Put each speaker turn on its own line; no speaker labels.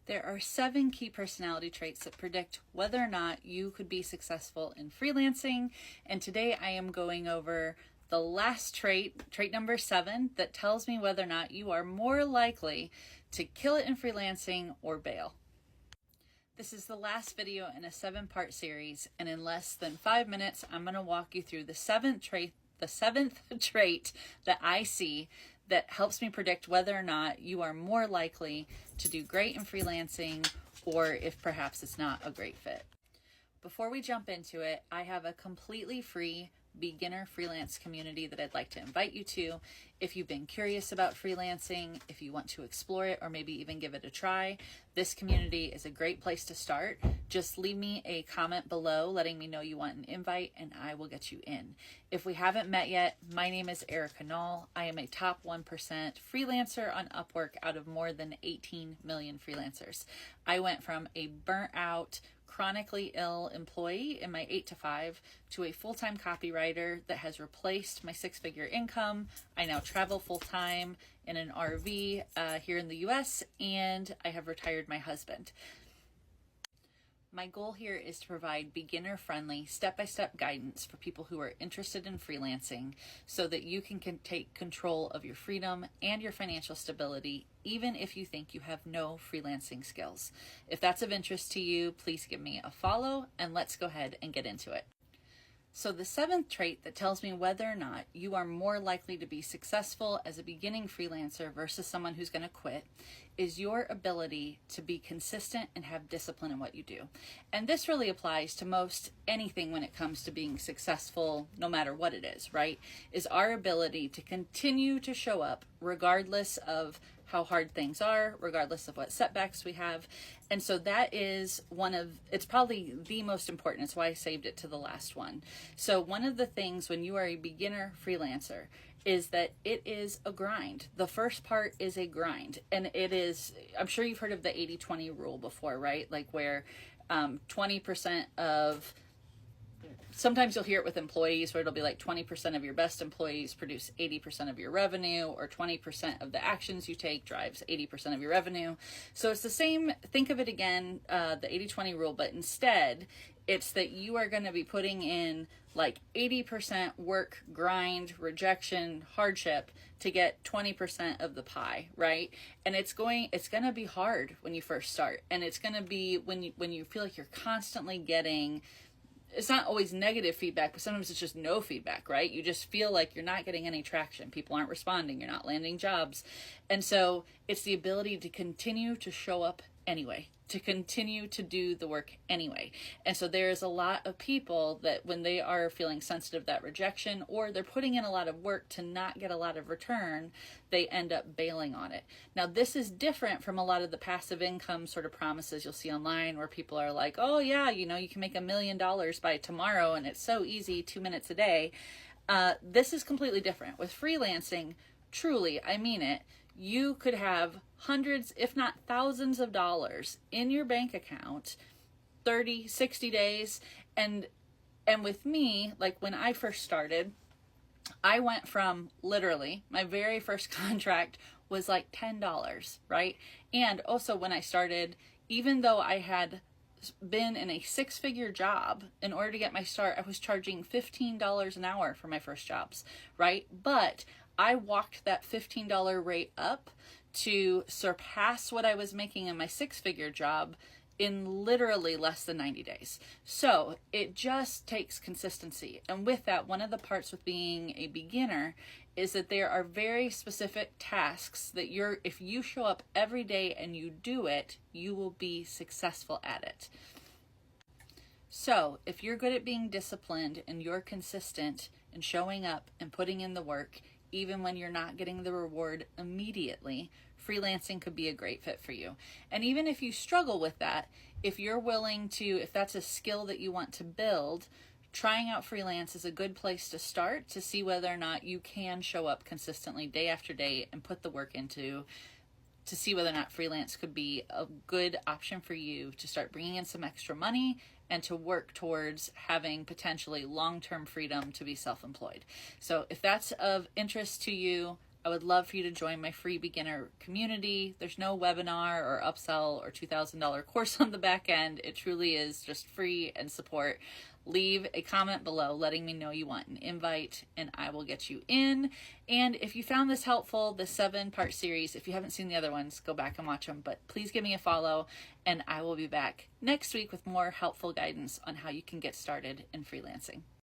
There are 7 key personality traits that predict whether or not you could be successful in freelancing. And today I am going over the last trait, trait number 7, that tells me whether or not you are more likely to kill it in freelancing or bail. This is the last video in a 7-part series, and in less than 5 minutes, I'm going to walk you through the seventh trait that I see that helps me predict whether or not you are more likely to do great in freelancing or if perhaps it's not a great fit. Before we jump into it, I have a completely free beginner freelance community that I'd like to invite you to. If you've been curious about freelancing, if you want to explore it or maybe even give it a try, this community is a great place to start. Just leave me a comment below letting me know you want an invite and I will get you in. If we haven't met yet, my name is Erica Knoll. I am a top 1% freelancer on Upwork out of more than 18 million freelancers. I went from a burnt out, chronically ill employee in my 8-to-5 to a full-time copywriter that has replaced my 6-figure income. I now travel full-time in an RV here in the US, and I have retired my husband. My goal here is to provide beginner-friendly, step-by-step guidance for people who are interested in freelancing so that you can take control of your freedom and your financial stability, even if you think you have no freelancing skills. If that's of interest to you, please give me a follow and let's go ahead and get into it. So the 7th trait that tells me whether or not you are more likely to be successful as a beginning freelancer versus someone who's going to quit is your ability to be consistent and have discipline in what you do. And this really applies to most anything when it comes to being successful, no matter what it is, right? Is our ability to continue to show up regardless of how hard things are, regardless of what setbacks we have. And so that is it's probably the most important. It's why I saved it to the last one. So one of the things when you are a beginner freelancer is that it is a grind. The first part is a grind. And it is, I'm sure you've heard of the 80-20 rule before, right? Like where 20% of, sometimes you'll hear it with employees where it'll be like 20% of your best employees produce 80% of your revenue, or 20% of the actions you take drives 80% of your revenue. So it's the same, think of it again, the 80-20 rule, but instead it's that you are going to be putting in like 80% work, grind, rejection, hardship to get 20% of the pie, right? And it's going to be hard when you first start. And it's going to be when you feel like you're constantly getting, it's not always negative feedback, but sometimes it's just no feedback, right? You just feel like you're not getting any traction. People aren't responding. You're not landing jobs. And so it's the ability to continue to show up anyway, to continue to do the work anyway. And so there's a lot of people that when they are feeling sensitive to that rejection, or they're putting in a lot of work to not get a lot of return, they end up bailing on it. Now, this is different from a lot of the passive income sort of promises you'll see online where people are like, oh yeah, you can make $1 million by tomorrow and it's so easy, 2 minutes a day. This is completely different. With freelancing, truly, I mean it, you could have hundreds, if not thousands of dollars in your bank account, 30, 60 days. And with me, like when I first started, I went from literally my very first contract was like $10, right? And also when I started, even though I had been in a 6-figure job, in order to get my start, I was charging $15 an hour for my first jobs, right? But I walked that $15 rate up to surpass what I was making in my 6-figure job in literally less than 90 days. So it just takes consistency. And with that, one of the parts with being a beginner is that there are very specific tasks that if you show up every day and you do it, you will be successful at it. So if you're good at being disciplined and you're consistent in showing up and putting in the work, even when you're not getting the reward immediately, freelancing could be a great fit for you. And even if you struggle with that, if you're willing to, if that's a skill that you want to build, trying out freelance is a good place to start to see whether or not you can show up consistently day after day and put the work into to see whether or not freelance could be a good option for you to start bringing in some extra money and to work towards having potentially long-term freedom to be self-employed. So if that's of interest to you, I would love for you to join my free beginner community. There's no webinar or upsell or $2,000 course on the back end. It truly is just free and support. Leave a comment below letting me know you want an invite and I will get you in. And if you found this helpful, the 7-part series, if you haven't seen the other ones, go back and watch them. But please give me a follow and I will be back next week with more helpful guidance on how you can get started in freelancing.